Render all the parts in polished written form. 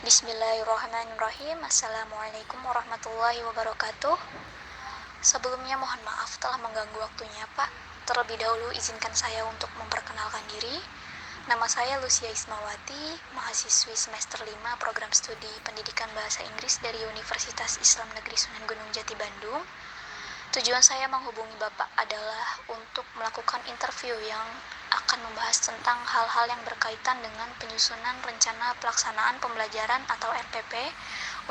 Bismillahirrahmanirrahim. Assalamualaikum warahmatullahi wabarakatuh. Sebelumnya mohon maaf telah mengganggu waktunya Pak. Terlebih dahulu izinkan saya untuk memperkenalkan diri. Nama saya Lucia Ismawati, mahasiswi semester 5 program studi pendidikan bahasa Inggris dari Universitas Islam Negeri Sunan Gunung Jati Bandung. Tujuan saya menghubungi Bapak adalah untuk melakukan interview yang akan membahas tentang hal-hal yang berkaitan dengan penyusunan rencana pelaksanaan pembelajaran atau RPP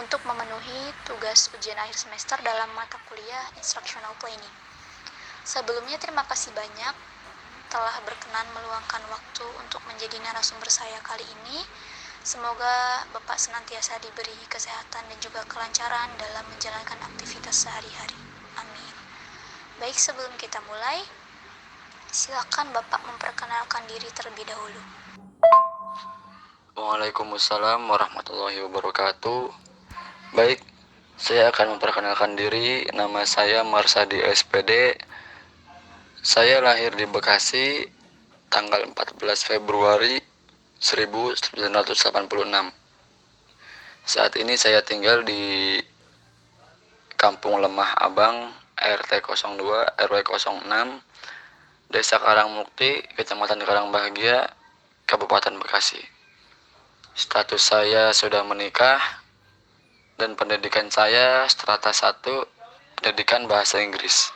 untuk memenuhi tugas ujian akhir semester dalam mata kuliah Instructional Planning. Sebelumnya terima kasih banyak telah berkenan meluangkan waktu untuk menjadi narasumber saya kali ini. Semoga Bapak senantiasa diberi kesehatan dan juga kelancaran dalam menjalankan aktivitas sehari-hari. Amin. Baik, sebelum kita mulai, silakan Bapak memperkenalkan diri terlebih dahulu. Waalaikumsalam warahmatullahi wabarakatuh. Baik, saya akan memperkenalkan diri. Nama saya Marsadi SPD. Saya lahir di Bekasi tanggal 14 Februari 1986. Saat ini saya tinggal di Kampung Lemah Abang, RT 02, RW 06, Desa Karangmukti, Kecamatan Karangbahagia, Kabupaten Bekasi. Status saya sudah menikah dan pendidikan saya strata 1, pendidikan bahasa Inggris.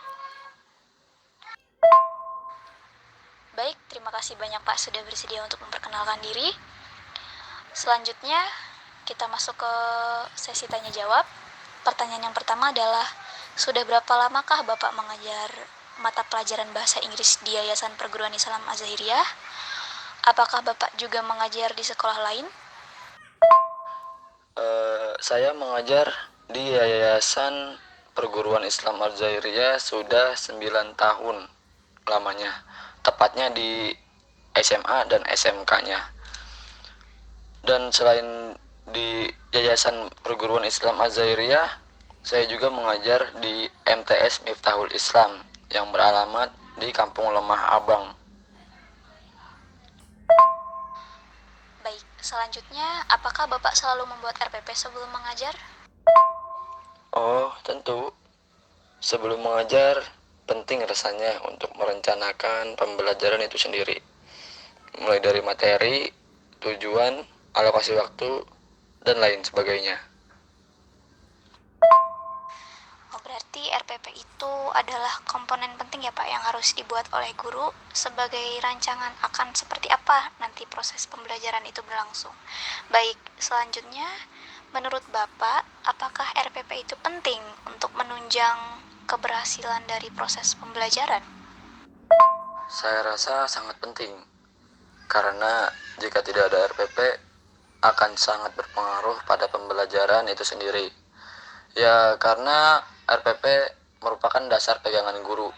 Baik, terima kasih banyak Pak sudah bersedia untuk memperkenalkan diri. Selanjutnya, kita masuk ke sesi tanya jawab. Pertanyaan yang pertama adalah, sudah berapa lamakah Bapak mengajar mata pelajaran bahasa Inggris di Yayasan Perguruan Islam Az-Zahiriyah? Apakah Bapak juga mengajar di sekolah lain? Saya mengajar di Yayasan Perguruan Islam Az-Zahiriyah sudah 9 tahun lamanya, tepatnya di SMA dan SMK-nya. Dan selain di Yayasan Perguruan Islam Az-Zahiriyah, saya juga mengajar di MTS Miftahul Islam yang beralamat di Kampung Lemah Abang. Baik, selanjutnya, apakah Bapak selalu membuat RPP sebelum mengajar? Oh, tentu. Sebelum mengajar, penting rasanya untuk merencanakan pembelajaran itu sendiri. Mulai dari materi, tujuan, alokasi waktu, dan lain sebagainya. Oh, berarti RPP itu adalah komponen penting ya Pak yang harus dibuat oleh guru sebagai rancangan akan seperti apa nanti proses pembelajaran itu berlangsung. Baik, selanjutnya menurut Bapak, apakah RPP itu penting untuk menunjang keberhasilan dari proses pembelajaran? Saya rasa sangat penting, karena jika tidak ada RPP, akan sangat berpengaruh pada pembelajaran itu sendiri. Ya, karena RPP merupakan dasar pegangan guru.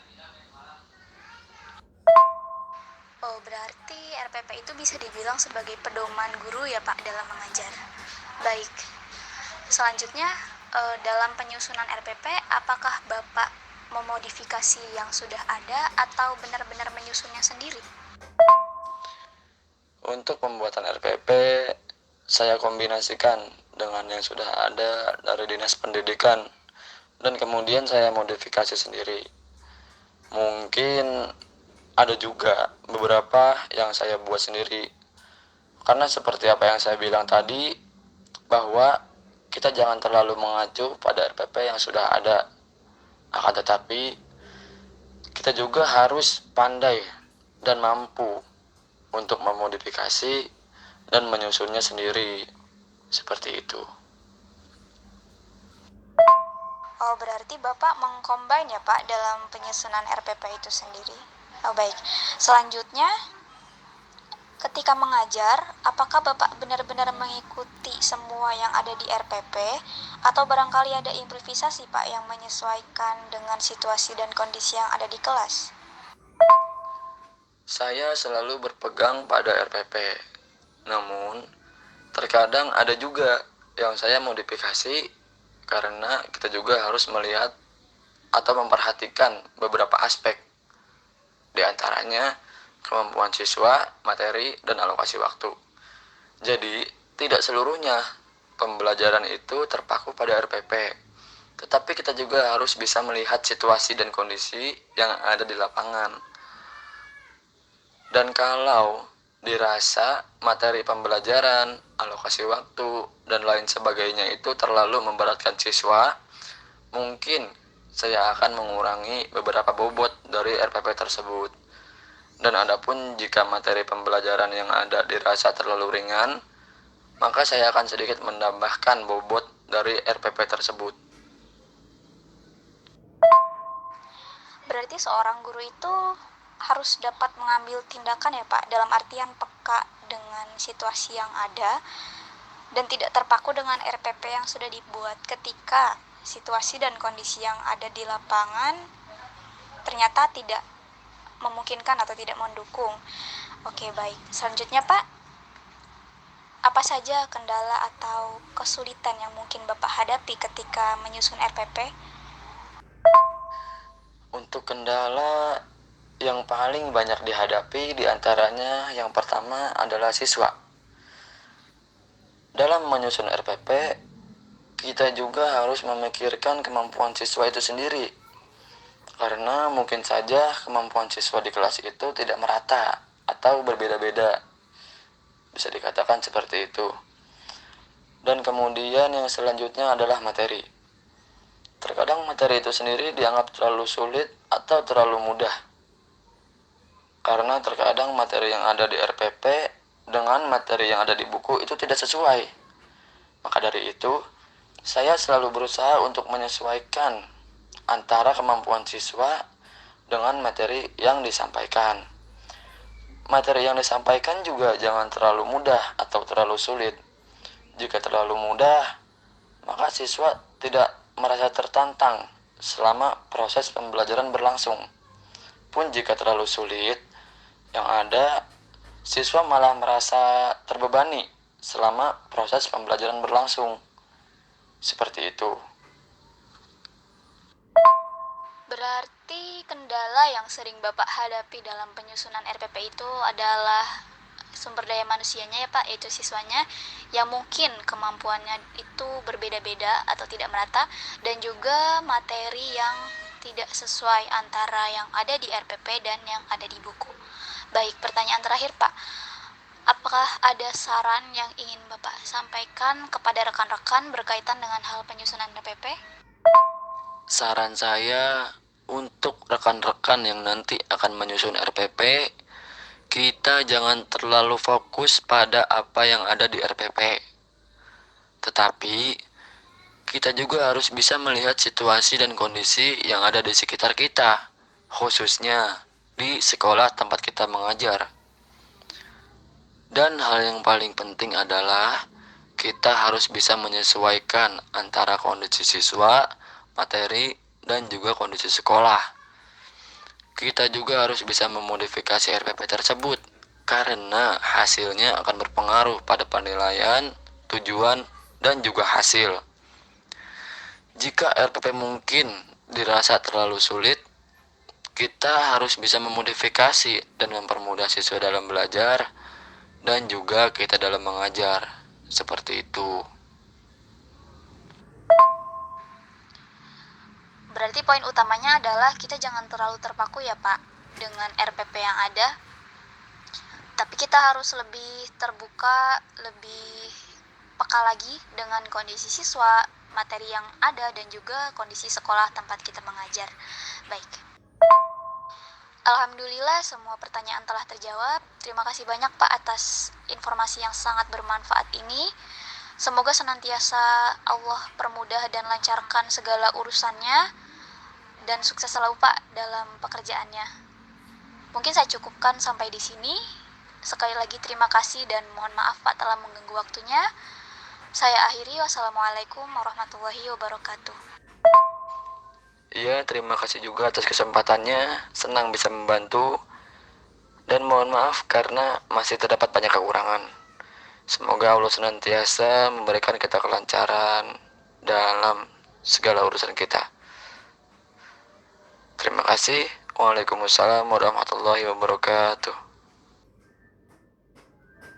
Oh, berarti RPP itu bisa dibilang sebagai pedoman guru ya Pak dalam mengajar. Baik, selanjutnya dalam penyusunan RPP, apakah Bapak memodifikasi yang sudah ada atau benar-benar menyusunnya sendiri? Untuk pembuatan RPP, saya kombinasikan dengan yang sudah ada dari Dinas Pendidikan, dan kemudian saya modifikasi sendiri. Mungkin ada juga beberapa yang saya buat sendiri, karena seperti apa yang saya bilang tadi, bahwa kita jangan terlalu mengacu pada RPP yang sudah ada, akan tetapi kita juga harus pandai dan mampu untuk memodifikasi dan menyusunnya sendiri, seperti itu. Oh, berarti Bapak mengcombine ya Pak dalam penyusunan RPP itu sendiri. Oh, baik. Selanjutnya, ketika mengajar, apakah Bapak benar-benar mengikuti semua yang ada di RPP atau barangkali ada improvisasi Pak yang menyesuaikan dengan situasi dan kondisi yang ada di kelas? Saya selalu berpegang pada RPP, namun terkadang ada juga yang saya modifikasi, karena kita juga harus melihat atau memperhatikan beberapa aspek, di antaranya kemampuan siswa, materi, dan alokasi waktu. Jadi, tidak seluruhnya pembelajaran itu terpaku pada RPP. Tetapi kita juga harus bisa melihat situasi dan kondisi yang ada di lapangan. Dan kalau dirasa materi pembelajaran, alokasi waktu, dan lain sebagainya itu terlalu memberatkan siswa, mungkin saya akan mengurangi beberapa bobot dari RPP tersebut. Dan adapun jika materi pembelajaran yang ada dirasa terlalu ringan, maka saya akan sedikit menambahkan bobot dari RPP tersebut. Berarti seorang guru itu harus dapat mengambil tindakan ya Pak, dalam artian peka dengan situasi yang ada dan tidak terpaku dengan RPP yang sudah dibuat ketika situasi dan kondisi yang ada di lapangan ternyata tidak memungkinkan atau tidak mendukung. Oke, baik. Selanjutnya Pak, apa saja kendala atau kesulitan yang mungkin Bapak hadapi ketika menyusun RPP? Untuk kendala yang paling banyak dihadapi diantaranya yang pertama adalah siswa. Dalam menyusun RPP, kita juga harus memikirkan kemampuan siswa itu sendiri. Karena mungkin saja kemampuan siswa di kelas itu tidak merata atau berbeda-beda. Bisa dikatakan seperti itu. Dan kemudian yang selanjutnya adalah materi. Terkadang materi itu sendiri dianggap terlalu sulit atau terlalu mudah. Karena terkadang materi yang ada di RPP dengan materi yang ada di buku itu tidak sesuai. Maka dari itu, saya selalu berusaha untuk menyesuaikan antara kemampuan siswa dengan materi yang disampaikan. Materi yang disampaikan juga jangan terlalu mudah atau terlalu sulit. Jika terlalu mudah, maka siswa tidak merasa tertantang selama proses pembelajaran berlangsung. Pun jika terlalu sulit, yang ada siswa malah merasa terbebani selama proses pembelajaran berlangsung. Seperti itu. Berarti kendala yang sering Bapak hadapi dalam penyusunan RPP itu adalah sumber daya manusianya ya Pak, yaitu siswanya yang mungkin kemampuannya itu berbeda-beda atau tidak merata, dan juga materi yang tidak sesuai antara yang ada di RPP dan yang ada di buku. Baik, pertanyaan terakhir Pak, apakah ada saran yang ingin Bapak sampaikan kepada rekan-rekan berkaitan dengan hal penyusunan RPP? Saran saya untuk rekan-rekan yang nanti akan menyusun RPP, kita jangan terlalu fokus pada apa yang ada di RPP. Tetapi, kita juga harus bisa melihat situasi dan kondisi yang ada di sekitar kita, khususnya di sekolah tempat kita mengajar. Dan hal yang paling penting adalah kita harus bisa menyesuaikan antara kondisi siswa, materi, dan juga kondisi sekolah. Kita juga harus bisa memodifikasi RPP tersebut karena hasilnya akan berpengaruh pada penilaian, tujuan, dan juga hasil. Jika RPP mungkin dirasa terlalu sulit, kita harus bisa memodifikasi dan mempermudah siswa dalam belajar dan juga kita dalam mengajar. Seperti itu. Berarti poin utamanya adalah kita jangan terlalu terpaku ya Pak dengan RPP yang ada, tapi kita harus lebih terbuka, lebih peka lagi dengan kondisi siswa, materi yang ada, dan juga kondisi sekolah tempat kita mengajar. Baik, alhamdulillah semua pertanyaan telah terjawab. Terima kasih banyak Pak atas informasi yang sangat bermanfaat ini. Semoga senantiasa Allah permudah dan lancarkan segala urusannya, dan sukses selalu Pak dalam pekerjaannya. Mungkin saya cukupkan sampai di sini. Sekali lagi terima kasih dan mohon maaf Pak telah mengganggu waktunya. Saya akhiri, wassalamualaikum warahmatullahi wabarakatuh. Iya, terima kasih juga atas kesempatannya. Senang bisa membantu. Dan mohon maaf karena masih terdapat banyak kekurangan. Semoga Allah senantiasa memberikan kita kelancaran dalam segala urusan kita. Terima kasih. Waalaikumsalam warahmatullahi wabarakatuh.